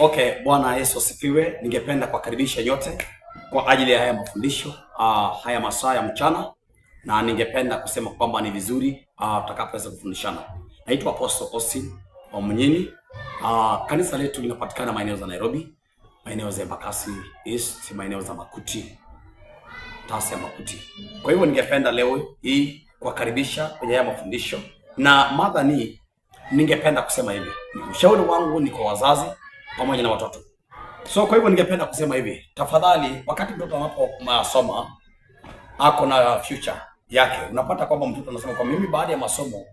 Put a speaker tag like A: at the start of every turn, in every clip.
A: Okay, Bwana Yesu asifiwe. Ningependa kuwakaribisha nyote kwa ajili ya haya mafundisho haya masaa ya mchana, na ningependa kusema kwamba ni vizuri tutakapoweza kufundishana. Naitwa Apostle Austin Omunyini. Kanisa letu linapatikana maeneo za Nairobi, maeneo za Embakasi East, maeneo za Makuti, Tasia Makuti. Kwa hivyo ningependa leo hii kuwakaribisha kwenye haya mafundisho, na mada ni ningependa kusema hivi. Ushauri wangu ni kwa wazazi pamoja na watoto. So kwa hivyo ningependa kusema hivi, tafadhali, wakati mtoto anaposoma ako na future yake, unapata kwamba mtoto anasema kwa mimi baada ya masomo,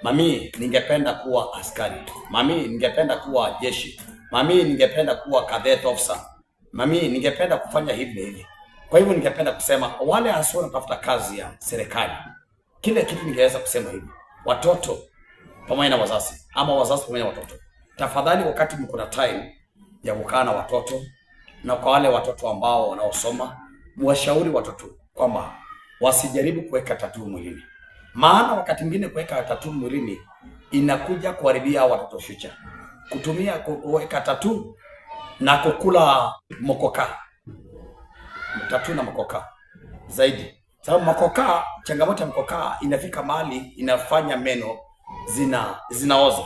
A: mami ningependa kuwa askari, mami ningependa kuwa jeshi, mami ningependa kuwa cadet officer, mami ningependa kufanya hivi na hivi. Kwa hivyo ningependa kusema wale asio wanatafuta kazi ya serikali, kile kitu ningeweza kusema hivi, watoto pamoja na wazazi, ama wazazi pamoja na watoto, tafadhali, wakati mko na time ya kukaa na watoto, na kwa wale watoto ambao wanaosoma, mwashauri watoto kwamba wasijaribu kuweka tattoo mwilini. Maana wakati mwingine kuweka tattoo mwilini inakuja kuharibia watoto future. Kutumia kuweka tattoo na kukula mokoka. Tattoo na mokoka zaidi. Sababu mokoka, changamoto ya mokoka inafika mahali inafanya meno zinaoza.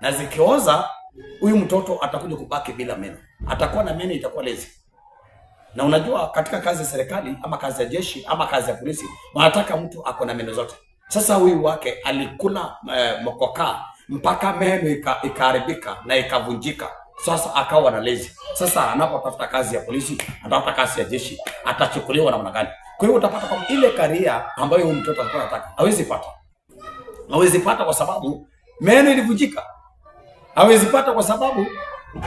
A: Na zikioza, huyu mtoto atakuja kubaki bila meno. Atakuwa na meno, itakuwa lezi. Na unajua katika kazi ya serikali ama kazi ya jeshi ama kazi ya polisi, wanataka mtu ako na meno zote. Sasa huyu wake alikula mokoka mpaka meno ikaharibika na ikavunjika. Sasa akawa na lezi. Sasa anapotafuta kazi ya polisi, atafuta kazi ya jeshi, atachukuliwa namna gani? Kwa hiyo utapata kwamba ile karia ambayo huyu mtoto alikuwa anataka hawezi pata. Hawezi pata kwa sababu meno ilivunjika. Hawezi pata kwa sababu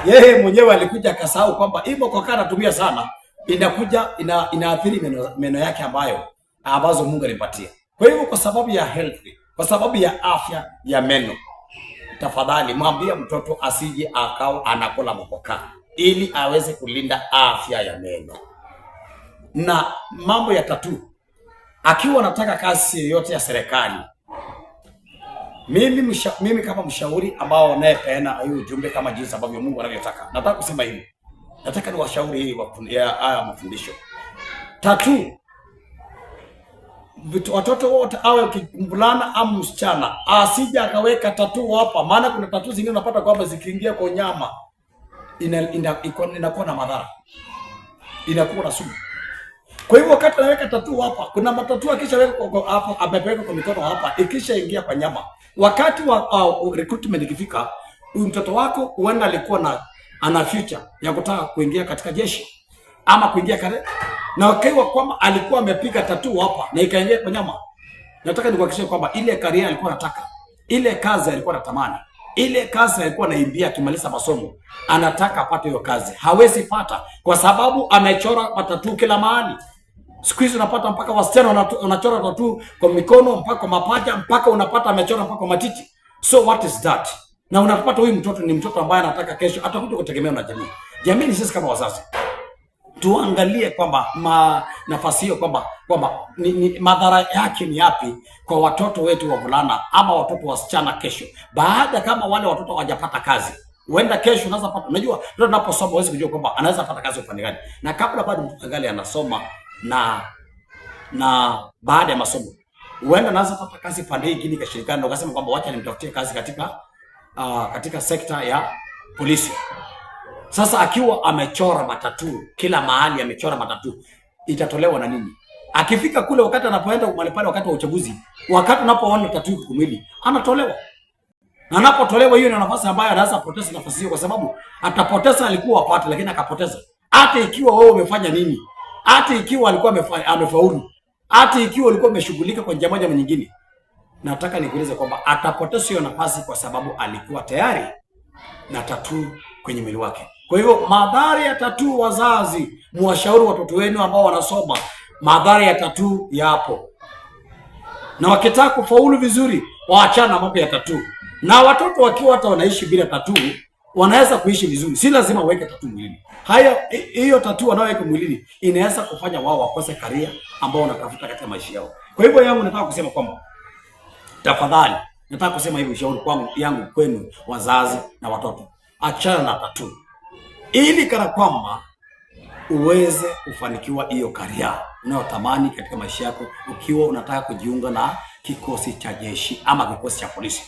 A: yeye mwenyewe alikuja akasahau kwamba hii mokoka anatumia sana, inakuja inaathiri meno yake ambazo Mungu alimpatia. Kwa hivyo kwa sababu ya health, kwa sababu ya afya ya meno, tafadhali mwambie mtoto asije akao anakula mokoka ili aweze kulinda afya ya meno. Na mambo ya akiwa anataka kazi yoyote ya serikali, mimi kama mshauri ambao anayepeana hiyo ujumbe kama jinsi ambavyo Mungu anavyotaka, nataka kusema hivi. Nataka ni washauri hii haya mafundisho. Watoto wote, awe mvulana au msichana, asije akaweka tattoo hapa, maana kuna tattoo zingine unapata kwamba zikiingia kwa nyama inakuwa na madhara. Inakuwa na sumu. Kwa hivyo wakati anaweka tattoo hapa, kuna matatu akishaweka hapo, amepeka kwa mikono hapa, ikisha ingia kwa nyama. Wakati wa recruitment ikifika, huyu mtoto wako huenda alikuwa ana future ya kutaka kuingia katika jeshi ama kuingia kare, na ukiwa kwamba alikuwa amepiga tattoo hapa na ikaingia kwa nyama, nataka nikuhakikishie kwamba ile career alikuwa anataka, ile kazi alikuwa anatamani, ile kazi alikuwa anaimbia akimaliza masomo, anataka apate hiyo kazi, hawezi pata kwa sababu amechora tattoo kila mahali. Siku hizi unapata mpaka wasichana wanachora tattoo kwa mikono, mpaka kwa mapaja, mpaka unapata amechora mpaka kwa matiti. So what is that? Na unapata huyu mtoto ni mtoto ambaye anataka kesho atakuja kutegemea na jamii. Jamii ni sisi kama wazazi. Tuangalie kwamba nafasi hiyo kwamba ni madhara yake ni yapi kwa watoto wetu wavulana ama watoto wasichana kesho. Baada kama wale watoto hawajapata kazi, huenda kesho unaweza pata. Unajua mtoto anaposoma huwezi kujua kwamba anaweza pata kazi upande gani. Na kabla bado mtoto angali anasoma na baada ya masomo, huenda anaweza pata kazi pande hii nyingine kashirikana, ndio kasema kwamba wacha nimtafutie kazi katika sekta ya polisi. Sasa akiwa amechora matatu kila mahali, amechora matatu, itatolewa na nini? Akifika kule, wakati anapoenda mahali pale, wakati wa uchaguzi, wakati unapoona tatu kumili, anatolewa. Na anapotolewa, hiyo ni nafasi ambayo anaweza poteza nafasi hiyo, kwa sababu atapoteza alikuwa apate, lakini akapoteza. Hata ikiwa wewe umefanya nini, hata ikiwa alikuwa amefaulu, hata ikiwa ulikuwa umeshughulika kwa njia moja au nyingine, nataka nikueleze kwamba atapoteza hiyo nafasi kwa sababu alikuwa tayari na tattoo kwenye mwili wake. Kwa hivyo madhara ya tattoo, wazazi, muwashauri watoto wenu ambao wanasoma, madhara ya tattoo yapo. Na wakitaka kufaulu vizuri, waachana mambo ya tattoo. Na watoto wakiwa hata wanaishi bila tattoo, wanaweza kuishi vizuri. Si lazima uweke tattoo mwilini. Hiyo tattoo wanayoweka mwilini inaweza kufanya wao wakose career ambao wanatafuta katika maisha yao. Kwa hivyo nataka kusema kwamba tafadhali, nataka kusema hivi, ushauri yangu kwenu wazazi na watoto, achana na tattoo. ili kana kwamba uweze kufanikiwa hiyo karia unayotamani katika maisha yako, ukiwa unataka kujiunga na kikosi cha jeshi ama kikosi cha polisi.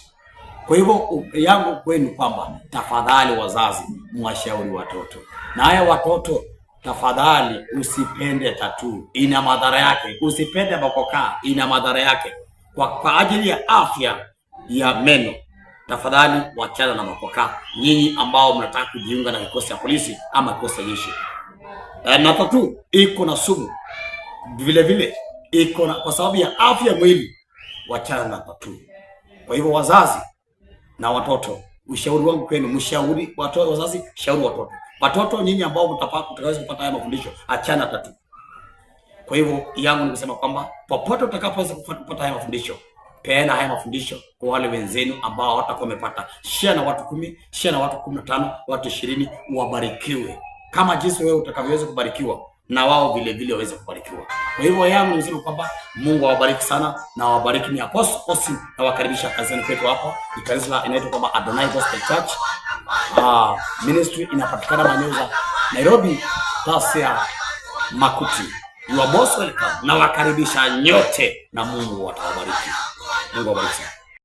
A: Kwa hivyo yangu kwenu kwamba tafadhali wazazi, mwashauri watoto, na haya watoto tafadhali usipende tattoo, ina madhara yake. Usipende makokaa, ina madhara yake. Kwa ajili ya afya ya meno, tafadhali wachana na makokaa, nyinyi ambao mnataka kujiunga na kikosi cha polisi ama kikosi cha jeshi. Na tattoo iko na sumu vile vile, iko na, kwa sababu ya afya mwili, wachana na tattoo. Kwa hivyo wazazi na watoto, ushauri wangu kwenu, mshauri watoto, wazazi shauri watoto. Watoto nyinyi ambao mtakaweza kupata haya mafundisho, achana tattoo. Kwa hivyo yangu ni kusema kwamba popote utakapoweza kupata haya mafundisho, peana haya mafundisho kwa wale wenzenu ambao hawatakuwa wamepata. Share na watu 10, share na watu 15, watu 20, wabarikiwe kama jinsi wewe utakavyoweza kubarikiwa, na wao vile vile waweze kubarikiwa. Kwa hivyo yangu nisema kwamba Mungu awabariki sana na awabariki. Ni Apostle Austin na wakaribisha kazini kwetu hapa. Ni kanisa inaitwa kwamba Adonai Gospel Church. Ministry inapatikana maeneo za Nairobi, Tasia, Makuti. You are most welcome na wakaribisha nyote, na Mungu atawabariki. Mungu awabariki.